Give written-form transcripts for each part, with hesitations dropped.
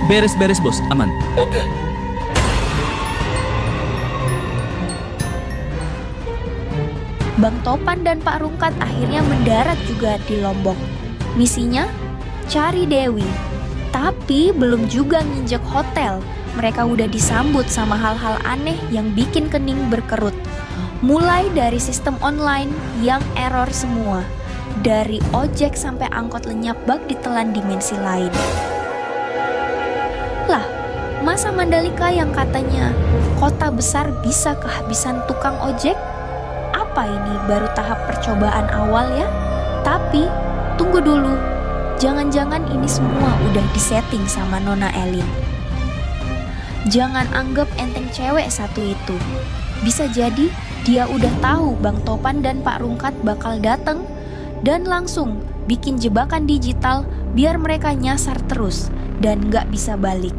Beres-beres bos, aman. Oke. Bang Topan dan Pak Rungkat akhirnya mendarat juga di Lombok. Misinya cari Dewi. Tapi belum juga nginjek hotel, mereka udah disambut sama hal-hal aneh yang bikin kening berkerut. Mulai dari sistem online yang error semua, dari ojek sampai angkot lenyap bak ditelan dimensi lain. Lah, masa Mandalika yang katanya kota besar bisa kehabisan tukang ojek? Apa ini baru tahap percobaan awal ya? Tapi tunggu dulu, jangan-jangan ini semua udah disetting sama Nona Elin. Jangan anggap enteng cewek satu itu. Bisa jadi dia udah tahu Bang Topan dan Pak Rungkat bakal datang dan langsung bikin jebakan digital biar mereka nyasar terus dan nggak bisa balik.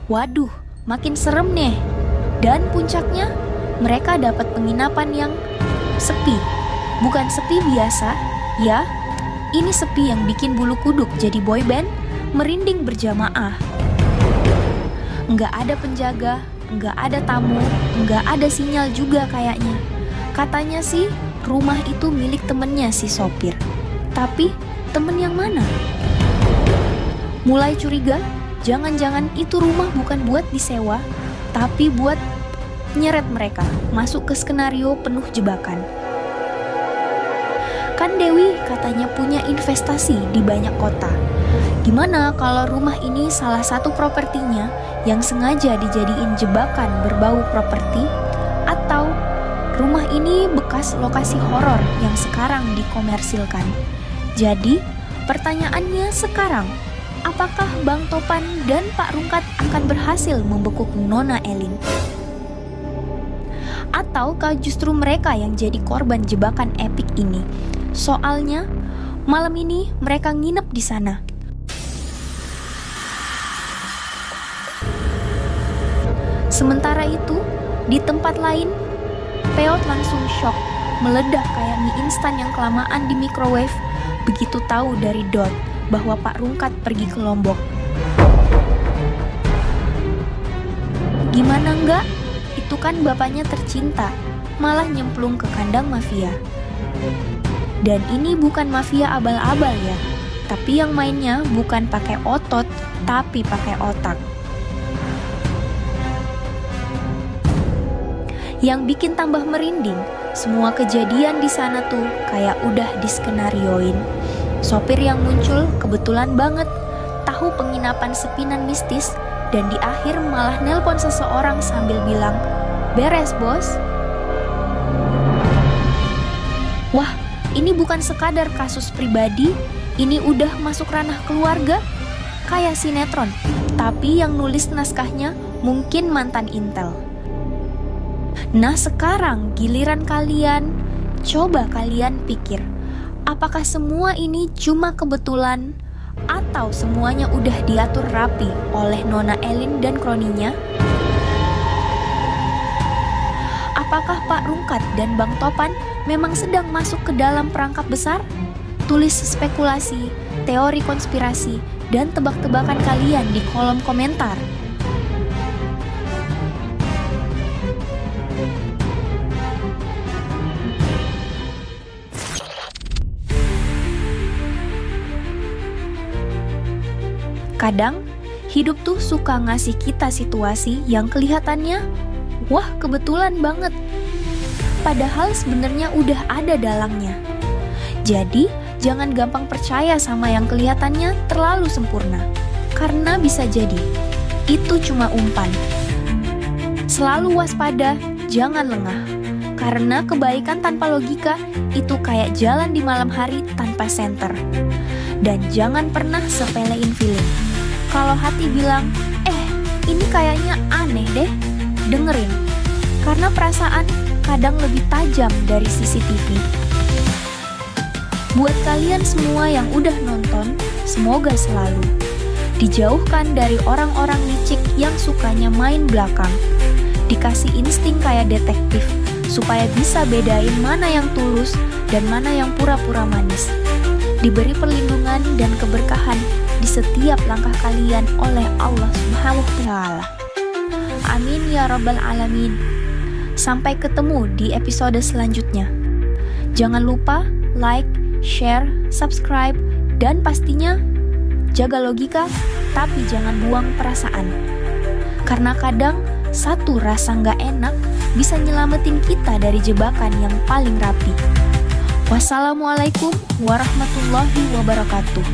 Waduh, makin serem nih. Dan puncaknya, mereka dapat penginapan yang sepi. Bukan sepi biasa, ya. Ini sepi yang bikin bulu kuduk jadi boyband merinding berjamaah. Nggak ada penjaga, nggak ada tamu, nggak ada sinyal juga kayaknya. Katanya sih, rumah itu milik temennya si sopir. Tapi, temen yang mana? Mulai curiga, jangan-jangan itu rumah bukan buat disewa, tapi buat nyeret mereka masuk ke skenario penuh jebakan. Kan Dewi katanya punya investasi di banyak kota. Gimana kalau rumah ini salah satu propertinya yang sengaja dijadiin jebakan berbau properti? Atau rumah ini bekas lokasi horor yang sekarang dikomersilkan? Jadi, pertanyaannya sekarang, apakah Bang Topan dan Pak Rungkat akan berhasil membekuk Nona Elin? Ataukah justru mereka yang jadi korban jebakan epik ini? Soalnya, malam ini mereka nginep di sana. Sementara itu, di tempat lain, Peot langsung shock, meledak kayak mie instan yang kelamaan di microwave begitu tahu dari Dot bahwa Pak Rungkat pergi ke Lombok. Gimana enggak? Itu kan bapaknya tercinta, malah nyemplung ke kandang mafia. Dan ini bukan mafia abal-abal ya, tapi yang mainnya bukan pakai otot, tapi pakai otak. Yang bikin tambah merinding, semua kejadian di sana tuh kayak udah diskenarioin. Sopir yang muncul kebetulan banget tahu penginapan sepinan mistis dan di akhir malah nelpon seseorang sambil bilang, "Beres, bos." Wah, ini bukan sekadar kasus pribadi, ini udah masuk ranah keluarga, kayak sinetron. Tapi yang nulis naskahnya mungkin mantan Intel. Nah sekarang giliran kalian, coba kalian pikir, apakah semua ini cuma kebetulan atau semuanya udah diatur rapi oleh Nona Elin dan kroninya? Apakah Pak Rungkat dan Bang Topan memang sedang masuk ke dalam perangkap besar? Tulis spekulasi, teori konspirasi, dan tebak-tebakan kalian di kolom komentar. Kadang, hidup tuh suka ngasih kita situasi yang kelihatannya, wah kebetulan banget. Padahal sebenarnya udah ada dalangnya. Jadi, jangan gampang percaya sama yang kelihatannya terlalu sempurna. Karena bisa jadi, itu cuma umpan. Selalu waspada, jangan lengah. Karena kebaikan tanpa logika itu kayak jalan di malam hari tanpa senter. Dan jangan pernah sepelein feeling. Kalau hati bilang, ini kayaknya aneh deh, dengerin. Karena perasaan kadang lebih tajam dari CCTV. Buat kalian semua yang udah nonton, semoga selalu dijauhkan dari orang-orang licik yang sukanya main belakang. Dikasih insting kayak detektif, supaya bisa bedain mana yang tulus dan mana yang pura-pura manis. diberi perlindungan dan keberkahan di setiap langkah kalian oleh Allah Subhanahu wa Ta'ala. Amin ya Rabbal Alamin. Sampai ketemu di episode selanjutnya. Jangan lupa like, share, subscribe, dan pastinya jaga logika, tapi jangan buang perasaan. Karena kadang satu rasa nggak enak bisa nyelamatin kita dari jebakan yang paling rapi. Wassalamualaikum warahmatullahi wabarakatuh.